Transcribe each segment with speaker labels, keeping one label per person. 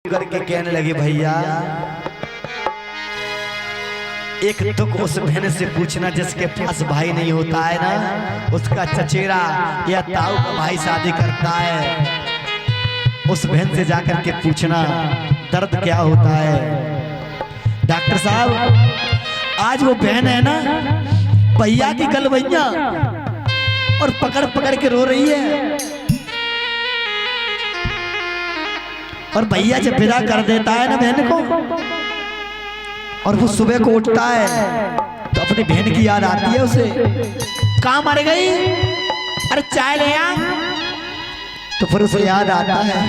Speaker 1: करके कहने लगे भैया एक दुख उस बहन से पूछना जिसके पास भाई नहीं होता है ना, उसका चचेरा या ताऊ का भाई शादी करता है, उस बहन से जाकर के पूछना दर्द क्या होता है। डॉक्टर साहब आज वो बहन है ना भैया की गलवैया और पकड़ पकड़ के रो रही है, और भैया जब विदा कर देता है ना बहन को और वो सुबह को उठता है तो अपनी बहन की याद आती है उसे, कहाँ मर गई, अरे चाय ले आ, तो फिर उसे याद आता है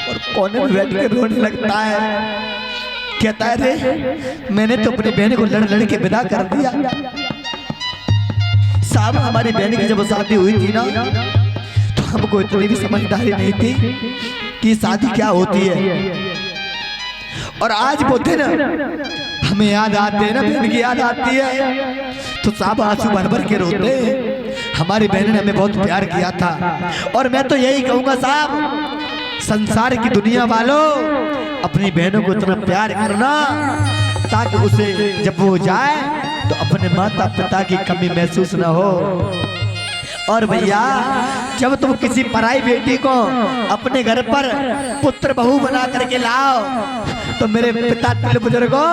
Speaker 1: और कोने में बैठ के रोने लगता है, कहता है रे मैंने तो अपनी बहन को लड़ लड़ के विदा कर दिया। साहब हमारी बहन की जब शादी हुई थी ना तो हमको इतनी भी समझदारी नहीं थी कि शादी क्या होती है, और आज वो दिन हमें याद आते हैं ना, बहन की याद आती है तो साहब आंसू भर भर के रोते हैं। हमारी बहन ने हमें बहुत प्यार किया था, और मैं तो यही कहूंगा साहब संसार की दुनिया वालों अपनी बहनों को इतना प्यार करना ताकि उसे जब वो जाए तो अपने माता पिता की कमी महसूस न हो। और भैया जब तुम किसी पराई बेटी को अपने घर पर पुत्र बहू बना करके लाओ तो मेरे पिता तिल बुजुर्गों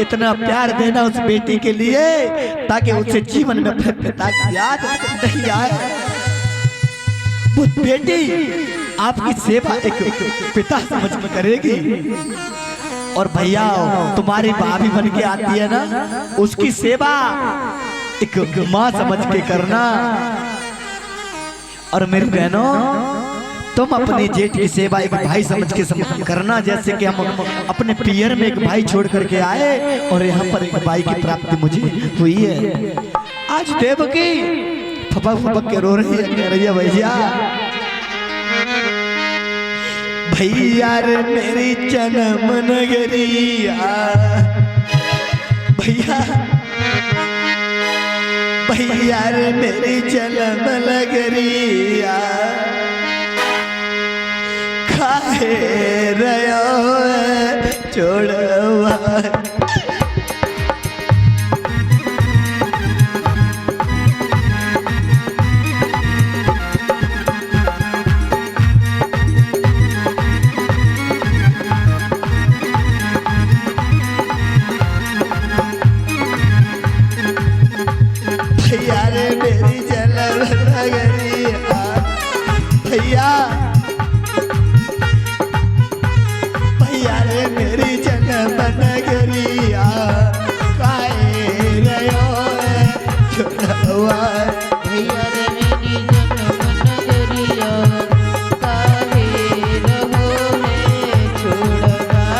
Speaker 1: इतना प्यार देना उस बेटी के लिए ताकि उसे जीवन में अपने पिता की याद नहीं आए। वो बेटी आपकी सेवा एक पिता समझ में करेगी, और भैया तुम्हारी भाभी बन के आती है ना उसकी सेवा एक माँ समझ के करना। और मेरी बहनों तुम अपनी जेठ की सेवा एक भाई समझ के करना, जैसे कि हम अपने पियर में एक भाई छोड़ करके आए और यहाँ पर एक भाई की प्राप्ति मुझे हुई है। आज देवकी फपक फपक के रो रही है, कह रही है भैया भैया रे मेरी जन्म नगरिया, भैया भैया रे मेरी जन्म नगरिया, खाए रहो छोड़वा। भैया रे मेरी जन्म नगरिया, भैया भैया रे मेरी जन्म नगरिया, काहे रहो छोड़वा।
Speaker 2: भैया रे मेरी जन्म नगरिया, काहे रहो छोड़वा।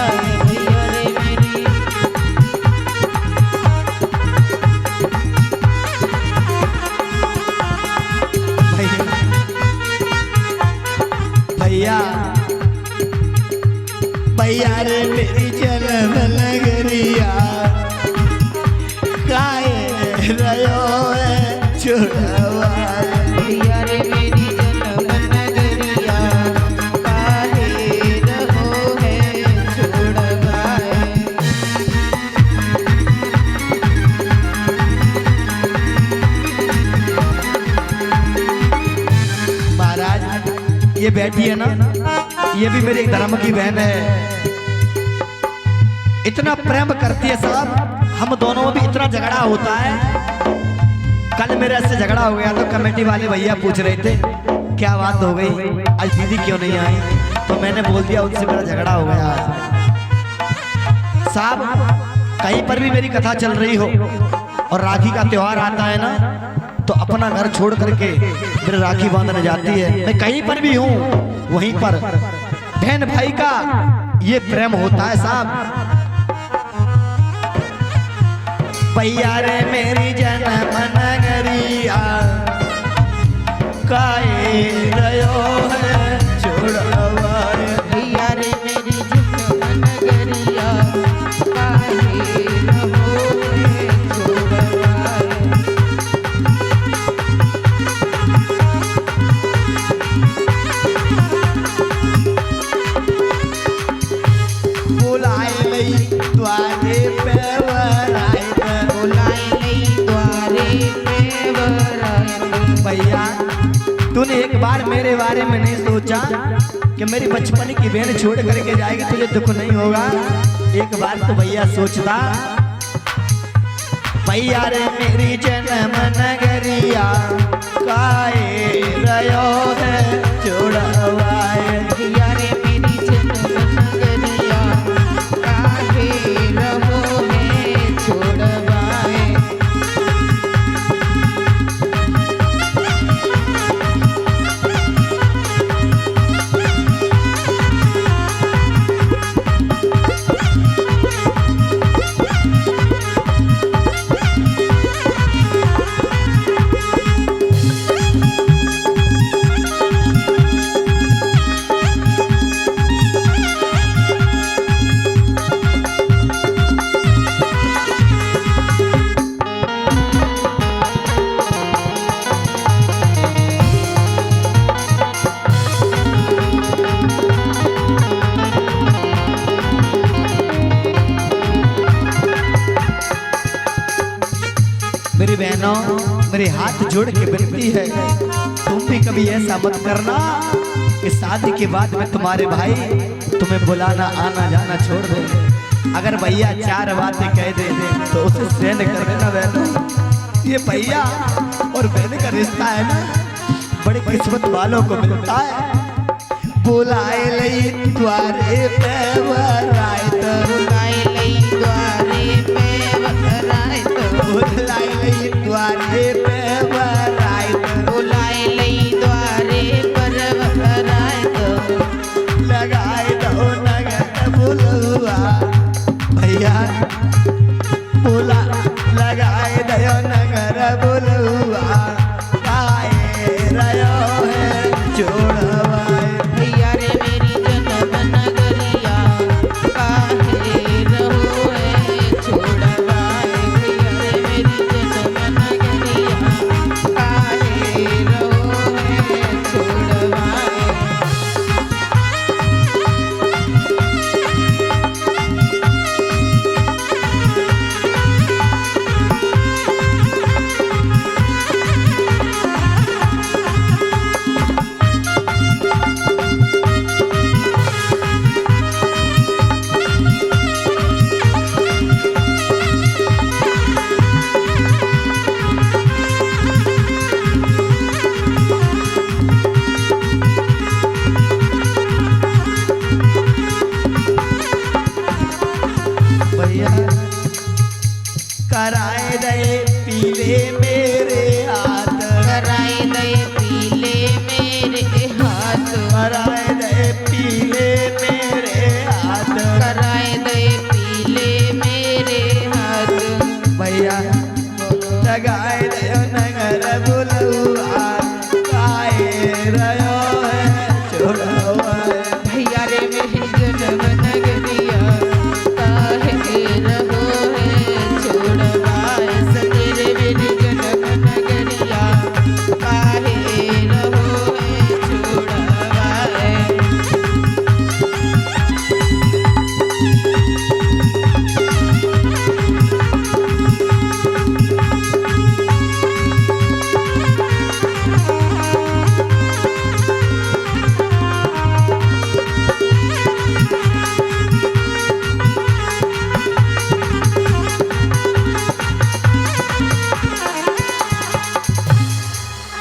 Speaker 2: भैया रे मेरी
Speaker 1: भैया भैया रे मेरी जन्म नगरिया, काहे रहो छोड़वा।
Speaker 2: भैया रे मेरी जन्म नगरिया, काहे रहो छोड़वा।
Speaker 1: महाराज ये बैठी है ना, ये भी मेरे धर्म की बहन है, इतना प्रेम करती है साहब, हम दोनों में भी इतना झगड़ा होता है। कल मेरे से झगड़ा हो गया तो कमेटी वाले भैया पूछ रहे थे क्या बात हो गई, आज दीदी क्यों नहीं आई, तो मैंने बोल दिया उनसे मेरा झगड़ा हो गया आज। साहब कहीं पर भी मेरी कथा चल रही हो और राखी का त्योहार आता है ना तो अपना घर छोड़ करके मेरे राखी बांधने जाती है। मैं कहीं पर भी हूँ वहीं पर बहन भाई का ये प्रेम होता है साहब। भैया रे मेरी जन्म नगरिया, काहे रहो छोड़वा।
Speaker 2: भैया रे मेरी जन्म नगरिया, काहे रहो छोड़वा।
Speaker 1: भैया तूने एक बार मेरे बारे में नहीं सोचा कि मेरी बचपन की बहन छोड़ करके जाएगी, तुझे दुख नहीं होगा? एक बार तो भैया सोचता। भैया रे मेरी जन्म नगरिया काहे रयो है छोड़वाए।
Speaker 2: भैया रे मेरी जन्म नगरिया काहे रहो है छोड़वाए।
Speaker 1: मेरी बहनों, मेरे हाथ जोड़ के विनती है, तुम भी कभी ऐसा मत करना कि शादी के बाद में तुम्हारे भाई तुम्हें बुलाना आना जाना छोड़ दे। अगर भैया 4 बातें कह दे तो उसे सहन कर देना बहनों। ये भैया और बहन का रिश्ता है ना, बड़ी किस्मत वालों को मिलता है। बुलाए लई द्वारे पे वरायत,
Speaker 2: बुलाए लई द्वारे पे वरायत,
Speaker 1: बुलाए लई द्वारे पे वरायत,
Speaker 2: बुलाए लई द्वारे पर वरायत।
Speaker 1: लगाए दो नगद बुलवा भैया, बुला लगाए दो नगर बुलवा आए रयो है जोड़वाए।
Speaker 2: भैया रे मेरी जन्म नगरिया काहे रहो है छोड़वाए। भैया रे मेरी जन्म नगरिया काहे रहो है छोड़वाए।
Speaker 1: भैया कराए दे पीले मेरे हाथ,
Speaker 2: कराए दे पीले मेरे हाथ,
Speaker 1: कराए दे पीले मेरे हाथ,
Speaker 2: कराए दे पीले मेरे हाथ।
Speaker 1: भैया लगाए दे नगर बुलवा काहे रयो है छोड़वाए।
Speaker 2: भैया रे मेरी जन्म नगरिया काहे रहो है छोड़वाए। सगे रे मेरी जन्म नगरिया काहे रहो है छोड़वाए।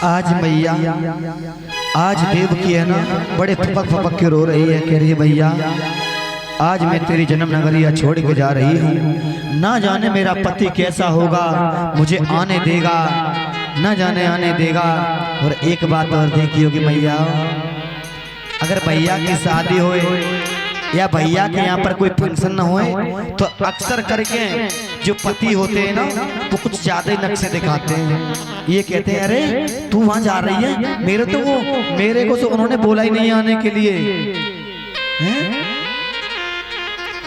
Speaker 1: आज मैया, आज देव की है ना, बड़े फपक फपक के रो रही है, कह रही है भैया आज मैं तेरी जन्म नगरिया छोड़ के जा रही हूँ। ना जाने मेरा पति कैसा होगा, मुझे आने देगा ना जाने आने देगा। और एक बात और देखी होगी मैया, अगर भैया की शादी होए या भैया के यहाँ पर कोई फंक्शन ना होए तो अक्सर करके जो पति होते हैं ना वो कुछ ज्यादा ही नक्शे दिखाते हैं। ये कहते हैं अरे तू वहां जा रही है, मेरे को तो उन्होंने बोला ही नहीं आने के लिए हैं?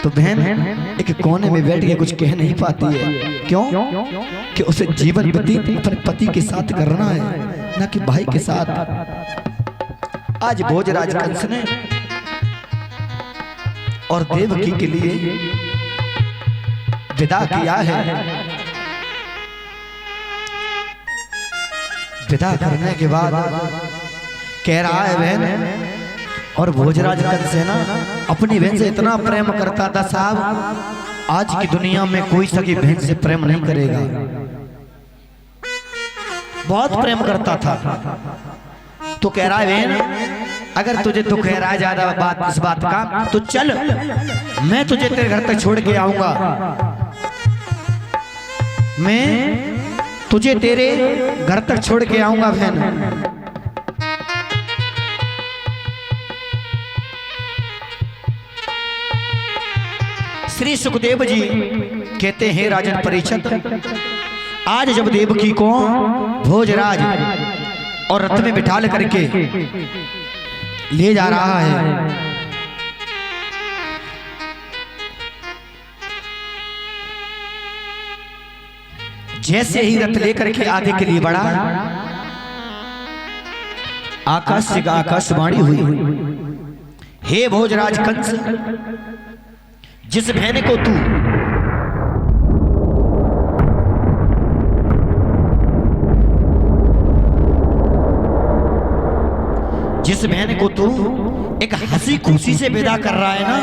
Speaker 1: तो बहन एक कोने में बैठ के कुछ कह नहीं पाती है। क्यों? कि उसे जीवन व्यतीत अपने पति के साथ करना है, ना कि भाई के साथ। आज भोजराज कंस ने और देवकी के लिए विदा किया है। विदा करने के बाद कह रहा है बहन, और भोजराज कंस है ना अपनी बहन से इतना प्रेम करता था साहब, आज की दुनिया में कोई सगी बहन से प्रेम नहीं करेगा, बहुत प्रेम करता था। तो कह रहा है बहन अगर तुझे दुख है रहा ज्यादा बात इस बात का तो चल, मैं तुझे तेरे घर तक छोड़ के आऊंगा, मैं तुझे तेरे घर तक छोड़ के आऊंगा बहन। श्री सुखदेव जी कहते हैं राजन परीक्षित, आज जब देवकी को भोजराज और रथ में बिठा करके ले जा रहा है, जैसे ही रथ लेकर के आगे के लिए बढ़ा, आकाश से आकाशवाणी हुई, हे भोजराज कंस, जिस बहन को तू एक हंसी खुशी से विदा कर रहा है ना,